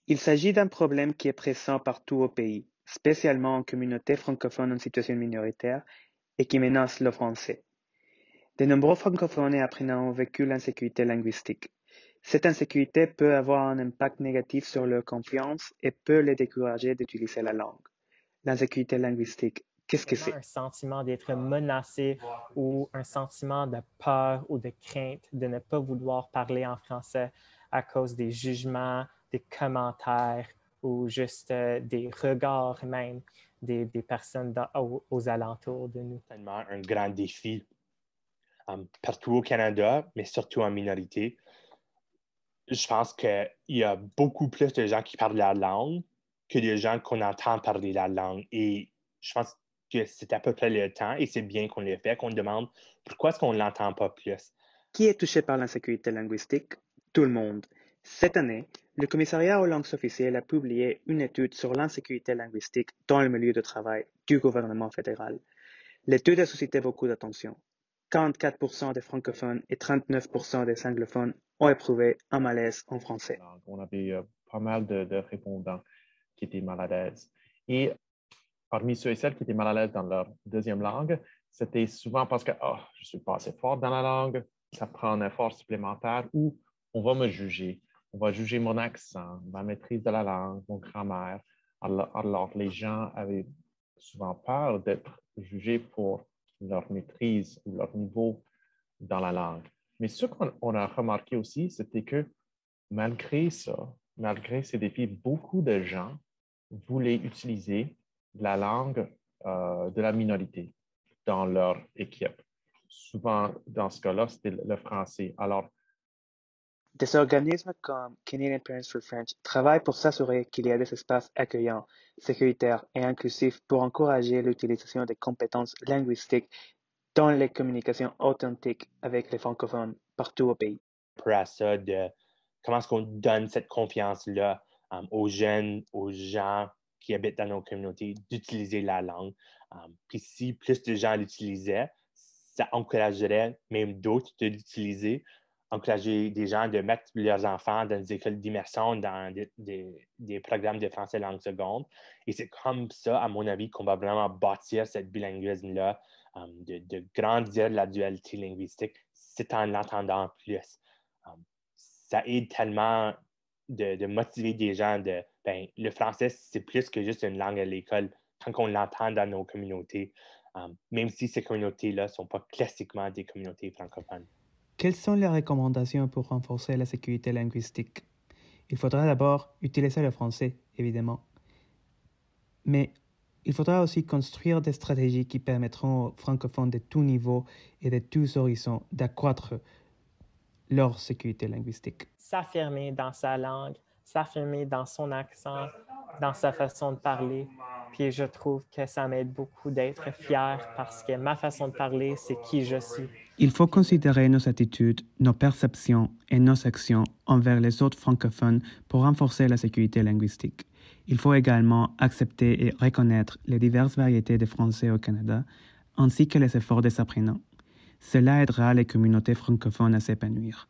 Il s'agit d'un problème qui est pressant partout au pays, spécialement en communautés francophones en situation minoritaire et qui menace le français. De nombreux francophones et apprenants ont vécu l'insécurité linguistique. Cette insécurité peut avoir un impact négatif sur leur confiance et peut les décourager d'utiliser la langue. L'insécurité linguistique, qu'est-ce que c'est? Un sentiment d'être menacé ou un sentiment de peur ou de crainte de ne pas vouloir parler en français à cause des jugements, des commentaires ou juste des regards même des personnes aux alentours de nous. C'est tellement un grand défi partout au Canada, mais surtout en minorité. Je pense qu'il y a beaucoup plus de gens qui parlent la langue que de gens qu'on entend parler la langue. Et je pense que c'est à peu près le temps, et c'est bien qu'on le fait, qu'on demande pourquoi est-ce qu'on ne l'entend pas plus. Qui est touché par l'insécurité linguistique? Tout le monde. Cette année, le Commissariat aux langues officielles a publié une étude sur l'insécurité linguistique dans le milieu de travail du gouvernement fédéral. L'étude a suscité beaucoup d'attention. 44% des francophones et 39% des anglophones ont éprouvé un malaise en français. On avait pas mal de répondants qui étaient mal à l'aise. Et parmi ceux et celles qui étaient mal à l'aise dans leur deuxième langue, c'était souvent parce que je ne suis pas assez fort dans la langue, ça prend un effort supplémentaire ou on va me juger. On va juger mon accent, ma maîtrise de la langue, mon grammaire. Alors, les gens avaient souvent peur d'être jugés pour leur maîtrise ou leur niveau dans la langue. Mais ce qu'on a remarqué aussi, c'était que malgré ça, malgré ces défis, beaucoup de gens voulaient utiliser la langue de la minorité dans leur équipe. Souvent, dans ce cas-là, c'était le français. Alors, des organismes comme Canadian Parents for French travaillent pour s'assurer qu'il y a des espaces accueillants, sécuritaires et inclusifs pour encourager l'utilisation des compétences linguistiques dans les communications authentiques avec les francophones partout au pays. À ça, de comment est-ce qu'on donne cette confiance-là aux jeunes, aux gens qui habitent dans nos communautés, d'utiliser la langue. Puis si plus de gens l'utilisaient, ça encouragerait même d'autres de l'utiliser, encourager des gens de mettre leurs enfants dans des écoles d'immersion, dans des programmes de français langue seconde. Et c'est comme ça, à mon avis, qu'on va vraiment bâtir cette bilinguisme-là, de grandir la dualité linguistique, c'est en l'entendant plus. Ça aide tellement de motiver des gens le français, c'est plus que juste une langue à l'école quand on l'entend dans nos communautés, même si ces communautés-là ne sont pas classiquement des communautés francophones. Quelles sont les recommandations pour renforcer la sécurité linguistique? Il faudra d'abord utiliser le français, évidemment. Mais il faudra aussi construire des stratégies qui permettront aux francophones de tous niveaux et de tous horizons d'accroître leur sécurité linguistique. S'affirmer dans sa langue, s'affirmer dans son accent, dans sa façon de parler. Puis je trouve que ça m'aide beaucoup d'être fier parce que ma façon de parler, c'est qui je suis. Il faut considérer nos attitudes, nos perceptions et nos actions envers les autres francophones pour renforcer la sécurité linguistique. Il faut également accepter et reconnaître les diverses variétés de français au Canada, ainsi que les efforts des apprenants. Cela aidera les communautés francophones à s'épanouir.